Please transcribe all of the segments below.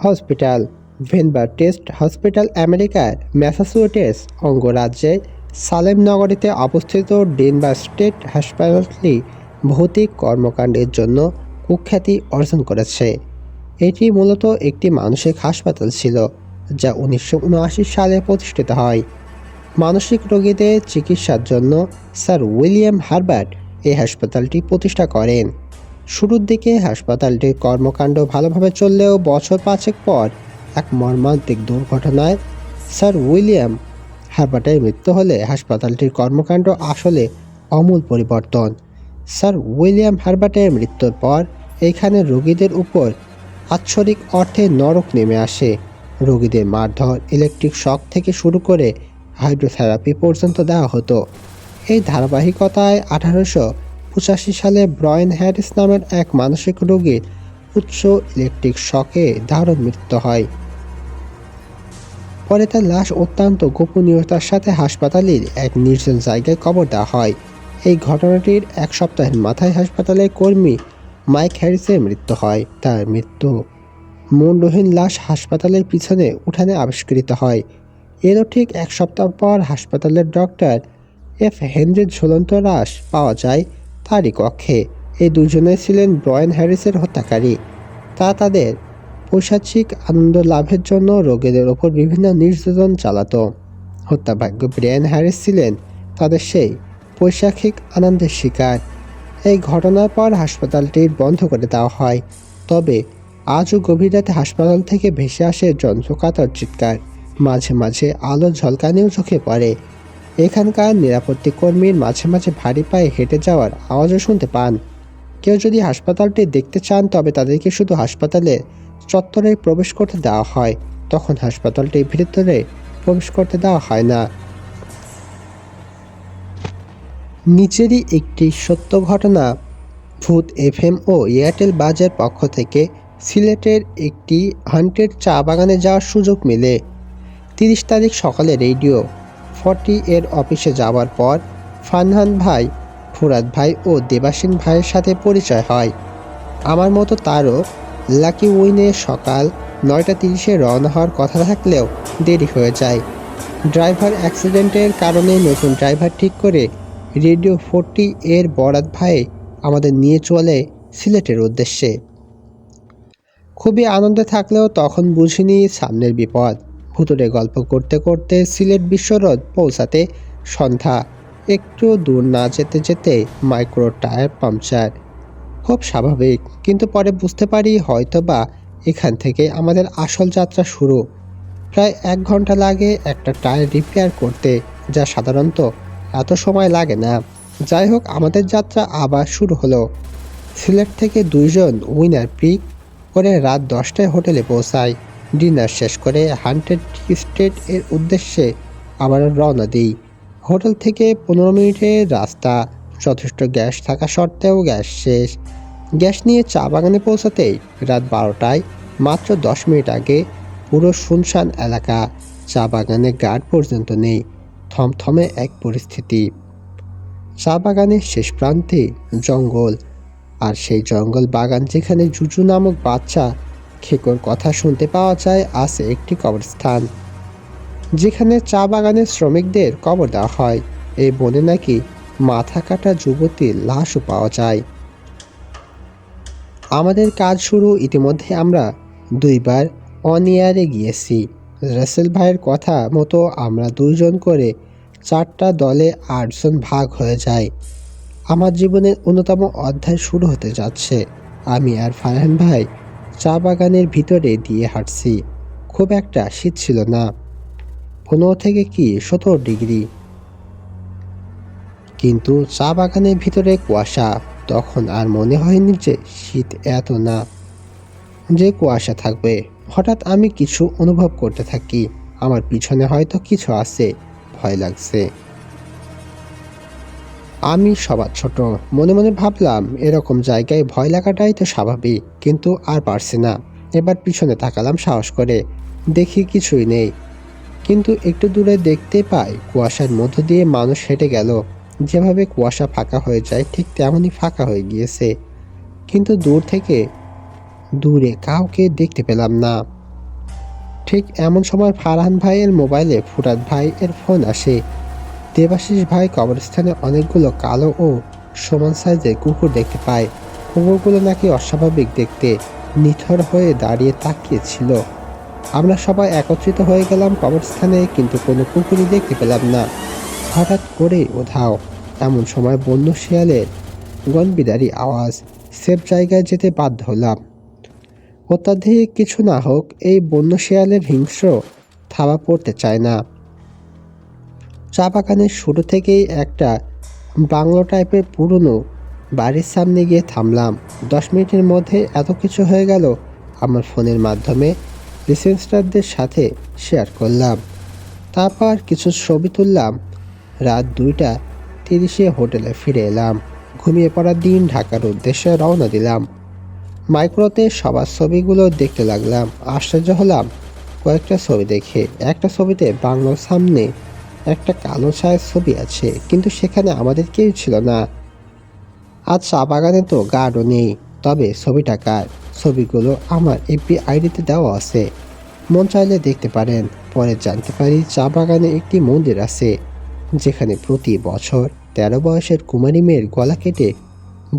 Hospital. ভেনবার test hospital আমেরিকার Massachusetts অঙ্গরাজ্যের সালেম নগরীতে অবস্থিত ডেনভার স্টেট হাসপাতালটি ভৌতিক কর্মকাণ্ডের জন্য কুখ্যাতি অর্জন করেছে। এটি মূলত একটি মানসিক হাসপাতাল ছিল, যা 1979 সালে প্রতিষ্ঠিত হয়। মানসিক রোগীদের চিকিৎসার জন্য স্যার উইলিয়াম হার্বার্ট এই হাসপাতালটি প্রতিষ্ঠা করেন। শুরুর দিকে হাসপাতালটির কর্মকাণ্ড ভালোভাবে চললেও বছর 5 পর এক মর্মান্তিক দুর্ঘটনায় স্যার উইলিয়াম হার্বার্টের মৃত্যু হলে হাসপাতালটির কর্মকাণ্ড আসলে আমূল পরিবর্তন। স্যার উইলিয়াম হার্বার্টের মৃত্যুর পর এখানে রোগীদের উপর আক্ষরিক অর্থে নরক নেমে আসে। রোগীদের মারধর, ইলেকট্রিক শক থেকে শুরু করে হাইড্রোথেরাপি পর্যন্ত দেওয়া হতো। এই ধারাবাহিকতায় 1885 সালে ব্রায়ান হ্যারিস নামের এক মানসিক রোগীর উচ্চ ইলেকট্রিক শকে দারুণ মৃত্যু হয়। পরে তার লাশ অত্যন্ত গোপনীয়তার সাথে হাসপাতালের এক নির্জন জায়গায় কবর দেওয়া হয়। এই ঘটনাটির এক সপ্তাহের মাথায় হাসপাতালের কর্মী মাইক হ্যারিসের মৃত্যু হয়। তার মৃত্যু মুন্ডহীন লাশ হাসপাতালের পিছনে উঠানে আবিষ্কৃত হয়। এরও ঠিক এক সপ্তাহ পর হাসপাতালের ডক্টর এফ হেনরির ঝুলন্ত লাশ পাওয়া যায় তারই কক্ষে। এই দুজনেই ছিলেন ব্রায়ান হ্যারিসের হত্যাকারী। তাদের পৈশাচিক আনন্দ লাভের জন্য রোগীদের ওপর বিভিন্ন নির্যাতন চালাতো। হত্যাভাগ্য ব্রায়ান হ্যারিস ছিলেন তাদের সেই পৈশাচিক আনন্দের শিকার। এই ঘটনার পর হাসপাতালটি বন্ধ করে দেওয়া হয়। তবে আজও গভীর রাতে হাসপাতাল থেকে ভেসে আসে যন্ত্রকাতর চিৎকার, মাঝে মাঝে আলো ঝলকানিও চোখে পড়ে। এখানকার নিরাপত্তা কর্মীর মাঝে মাঝে ভারী পায়ে হেঁটে যাওয়ার আওয়াজও শুনতে পান। কেউ যদি হাসপাতালটি দেখতে চান তবে তাদেরকে শুধু হাসপাতালের চত্বরে প্রবেশ করতে দেওয়া হয়, তখন হাসপাতালটির ভিতরে প্রবেশ করতে দেওয়া হয় না। নিচেরই একটি সত্য ঘটনা ভূত এফএম ও এয়ারটেল বাজের পক্ষ থেকে সিলেটের একটি হান্টেড চা বাগানে যাওয়ার সুযোগ মেলে। 30 তারিখ সকালে রেডিও 40 এর অফিসে যাওয়ার পর ফারহান ভাই, ফুরাদ ভাই ও দেবাসীন ভাইয়ের সাথে পরিচয় হয়। আমার মতো তারও লাকি উইনে সকাল 9:30 রওনা হওয়ার কথা থাকলেও দেরি হয়ে যায়। ড্রাইভার অ্যাক্সিডেন্টের কারণে নতুন ড্রাইভার ঠিক করে রেডিও 40 এর বরাত ভাই আমাদের নিয়ে চলে সিলেটের উদ্দেশ্যে। খুবই আনন্দে থাকলেও তখন বুঝিনি সামনের বিপদ। ভুতুরে গল্প করতে করতে সিলেট বিশ্বরোড পৌঁছাতে সন্ধ্যা। একটু দূর না যেতে যেতে মাইক্রো টায়ার পাংচার। খুব স্বাভাবিক, কিন্তু পরে বুঝতে পারি হয়তোবা এখান থেকে আমাদের আসল যাত্রা শুরু। প্রায় 1 ঘন্টা লাগে একটা টায়ার রিপেয়ার করতে, যা সাধারণত এত সময় লাগে না। যাই হোক, আমাদের যাত্রা আবার শুরু হলো। সিলেট থেকে 2 জন উইনার পিক করে রাত 10টায় হোটেলে পৌঁছাই। ডিনার শেষ করে হান্টেড স্টেট এর উদ্দেশ্যে আবার রওনা দিই। হোটেল থেকে 15 মিনিটের রাস্তা। যথেষ্ট গ্যাস থাকা সত্ত্বেও গ্যাস শেষ। গ্যাস নিয়ে চা বাগানে পৌঁছাতেই রাত 12টায়। মাত্র 10 মিনিট আগে পুরো শুনশান এলাকা, চা বাগানে গার্ড পর্যন্ত নেই। থমথমে এক পরিস্থিতি। চা বাগানের শেষ প্রান্তে জঙ্গল, আর সেই জঙ্গল বাগান যেখানে জুজু নামক বাচ্চা খেকোর কথা শুনতে পাওয়া যায়, আছে একটি কবরস্থান যেখানে চা বাগানের শ্রমিকদের কবর দেওয়া হয়। এই বনে নাকি মাথা কাটা যুবতীর লাশও পাওয়া যায়। আমাদের কাজ শুরু। ইতিমধ্যে আমরা 2 বার অন এয়ারে গিয়েছি। রাসেল ভাইয়ের কথা মতো আমরা 2 জন করে 4টা দলে 8 জন ভাগ হয়ে যায়। আমার জীবনের অন্যতম অধ্যায় শুরু হতে যাচ্ছে। আমি আর ফারহান ভাই চা বাগানের ভিতরে দিয়ে হাঁটছি। খুব একটা শীত ছিল না, 15 থেকে 17 ডিগ্রি, কিন্তু চা বাগানের ভিতরে কুয়াশা। তখন আর মনে হয়নি যে শীত এত না, যে কুয়াশা থাকবে। হঠাৎ আমি কিছু অনুভব করতে থাকি। আমার পিছনে হয়তো কিছু আছে, ভয় লাগছে। আমি সবার ছোট, মনে মনে ভাবলাম এরকম জায়গায় ভয় লাগাটাই তো স্বাভাবিক, কিন্তু আর পারছি না। এবার পিছনে তাকালাম সাহস করে, দেখি কিছুই নেই। কিন্তু একটু দূরে দেখতে পাই কুয়াশার মধ্য দিয়ে মানুষ হেঁটে গেল। যেভাবে কুয়াশা ফাঁকা হয়ে যায় ঠিক তেমনই ফাঁকা হয়ে গিয়েছে, কিন্তু দূরে কাউকে দেখতে পেলাম না। ঠিক এমন সময় ফারহান ভাইয়ের মোবাইলে ফুরাদ ভাই এর ফোন আসে। দেবাশিস ভাই কবরস্থানে অনেকগুলো কালো ও সমান সাইজের কুকুর দেখতে পায়। কুকুরগুলো নাকি অস্বাভাবিক দেখতে, নিথর হয়ে দাঁড়িয়ে তাকিয়েছিল। আমরা সবাই একত্রিত হয়ে গেলাম কবরস্থানে, কিন্তু কোনো কুকুরই দেখতে পেলাম না। হঠাৎ করেই উধাও। এমন সময় বন্য শিয়ালের গণবিদারী আওয়াজ। সেফ জায়গায় যেতে বাধ্য হলাম। অত্যাধিক কিছু না হোক, এই বন্য শিয়ালের হিংস্র থাবা পড়তে চায় না। চা বাগানের শুরু থেকেই একটা বাংলো টাইপের পুরনো বাড়ির সামনে গিয়ে থামলাম। 10 মিনিটের মধ্যে এত কিছু হয়ে গেল, আমার ফোনের মাধ্যমে রিসেন্সারদের সাথে শেয়ার করলাম। তারপর কিছু ছবি তুললাম। রাত 2:30 হোটেলে ফিরে এলাম। ঘুমিয়ে পড়ার দিন ঢাকার উদ্দেশ্যে রওনা দিলাম। মাইক্রোতে সবার ছবিগুলো দেখতে লাগলাম। আশ্চর্য হলাম কয়েকটা ছবি দেখে। একটা ছবিতে বাংলোর সামনে একটা কালো ছায়ের ছবি আছে, কিন্তু সেখানে আমাদের কেউ ছিল না। আজ চা বাগানে তো গার্ডও নেই। তবে ছবিটা কার? ছবিগুলো আমার এফবি আইডিতে দেওয়া আছে, মন চাইলে দেখতে পারেন। পরে জানতে পারি চা বাগানে একটি মন্দির আছে, যেখানে প্রতি বছর 13 বয়সের কুমারী মেয়ের গলা কেটে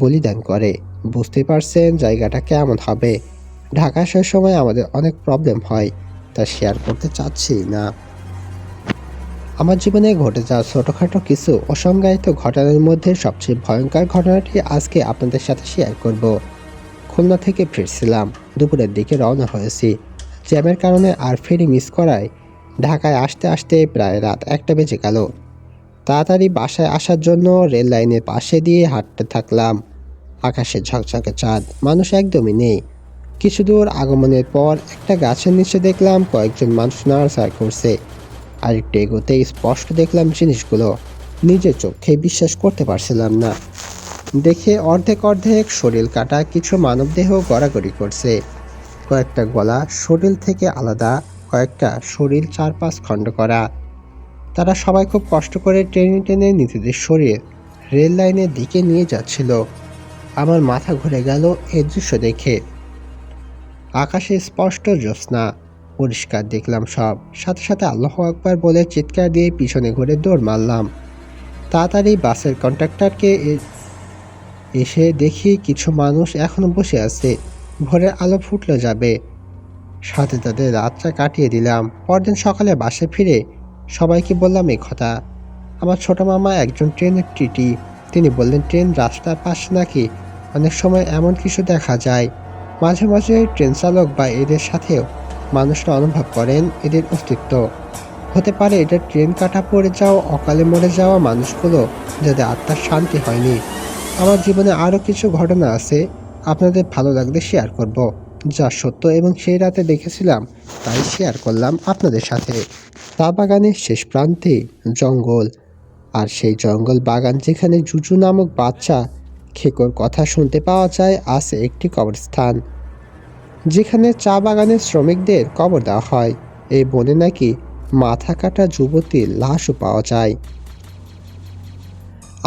বলিদান করে। বুঝতে পারছেন জায়গাটা কেমন হবে। ঢাকা আসার সময় আমাদের অনেক প্রবলেম হয়, তা শেয়ার করতে চাচ্ছি না। আমার জীবনে ঘটে যাওয়া ছোটোখাটো কিছু অসংজ্ঞায়িত ঘটনার মধ্যে সবচেয়ে ভয়ঙ্কর ঘটনাটি আজকে আপনাদের সাথে শেয়ার করব। খুলনা থেকে ফিরছিলাম, দুপুরের দিকে রওনা হয়েছি। জ্যামের কারণে আর ফেরি মিস করায় ঢাকায় আসতে আসতে প্রায় রাত 1টা বেজে গেল। তাড়াতাড়ি বাসায় আসার জন্য রেল লাইনের পাশে দিয়ে হাঁটতে থাকলাম। আকাশে ঝকঝকে চাঁদ, মানুষ একদমই নেই। কিছু দূর আগমনের পর একটা গাছের নিচে দেখলাম কয়েকজন মানুষ নাড়াচাড়া করছে। আর একটু এগোতেই স্পষ্ট দেখলাম জিনিসগুলো। নিজের চোখে বিশ্বাস করতে পারছিলাম না। দেখে অর্ধেক অর্ধেক শরীর কাটা কিছু মানবদেহ গড়াগড়ি করছে। কয়েকটা গলা শরীর থেকে আলাদা, কয়েকটা শরীর 4-5 খণ্ড করা। তারা সবাই খুব কষ্ট করে টেনে টেনে নিজেদের শরীর রেল লাইনের দিকে নিয়ে যাচ্ছিল। আমার মাথা ঘুরে গেল এই দৃশ্য দেখে। আকাশে স্পষ্ট জ্যোৎস্না, পরিষ্কার দেখলাম সব। সাথে সাথে আল্লাহু আকবার বলে চিৎকার দিয়ে পিছনে ঘুরে দৌড় মারলাম। তাড়াতাড়ি বাসের কন্ট্রাক্টরকে এসে দেখি কিছু মানুষ এখনো বসে আছে। ভোরের আলো ফুটলো যাবে। সাথে তাদের রাতটা কাটিয়ে দিলাম। পরদিন সকালে বাসে ফিরে সবাইকে বললাম এই কথা। আমার ছোট মামা একজন ট্রেনের টিটি, তিনি বললেন ট্রেন রাস্তার পাশে নাকি অনেক সময় এমন কিছু দেখা যায়। মাঝে মাঝে ট্রেন চালক বা এদের সাথেও মানুষরা অনুভব করেন এদের অস্তিত্ব। হতে পারে এটা ট্রেন কাটা পড়ে যাওয়া, অকালে মরে যাওয়া মানুষগুলো যাদের আত্মার শান্তি হয়নি। আমার জীবনে আরও কিছু ঘটনা আছে, আপনাদের ভালো লাগলে শেয়ার করব, যা সত্য এবং সেই রাতে দেখেছিলাম তাই শেয়ার করলাম আপনাদের সাথে। চা বাগানের শেষ প্রান্তে জঙ্গল, আর সেই জঙ্গল বাগান যেখানে জুজু নামক বাচ্চা খেকোর কথা শুনতে পাওয়া যায়, আছে একটি কবরস্থান যেখানে চা বাগানের শ্রমিকদের কবর দেওয়া হয়। এই বনে নাকি মাথা কাটা যুবতীর লাশও পাওয়া যায়।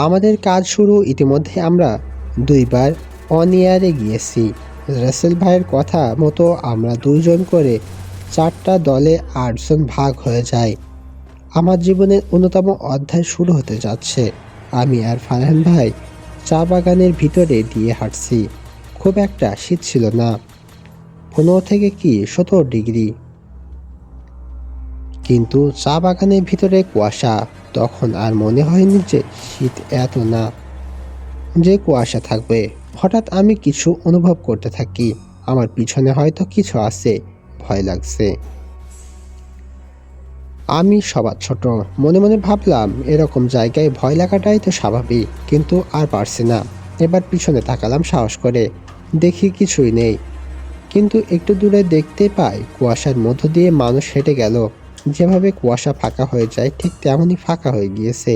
আমাদের কাজ শুরু ইতিমধ্যে আমরা 2বার অনিয়ারে গিয়েছি। রাসেল ভাইয়ের কথা মতো আমরা 2জন করে 4টা দলে 8জন ভাগ হয়ে যায়। আমার জীবনের অন্যতম অধ্যায় শুরু হতে যাচ্ছে। আমি আর ফারহান ভাই চা বাগানের ভিতরে দিয়ে হাঁটছি। খুব একটা শীত ছিল না, 15 থেকে 17 ডিগ্রি, কিন্তু চা বাগানের ভিতরে কুয়াশা। তখন আর মনে হয়নি যে শীত এত না, যে কুয়াশা থাকবে। হঠাৎ আমি কিছু অনুভব করতে থাকি, আমার পিছনে হয়তো কিছু আছে, ভয় লাগছে। আমি সবার ছোট, মনে মনে ভাবলাম এরকম জায়গায় ভয় লাগাটাই তো স্বাভাবিক, কিন্তু আর পারছি না। এবার পিছনে তাকালাম সাহস করে, দেখি কিছুই নেই, কিন্তু একটু দূরে দেখতে পাই কুয়াশার মধ্য দিয়ে মানুষ হেঁটে গেল। যেভাবে কুয়াশা ফাঁকা হয়ে যায় ঠিক তেমনই ফাঁকা হয়ে গিয়েছে।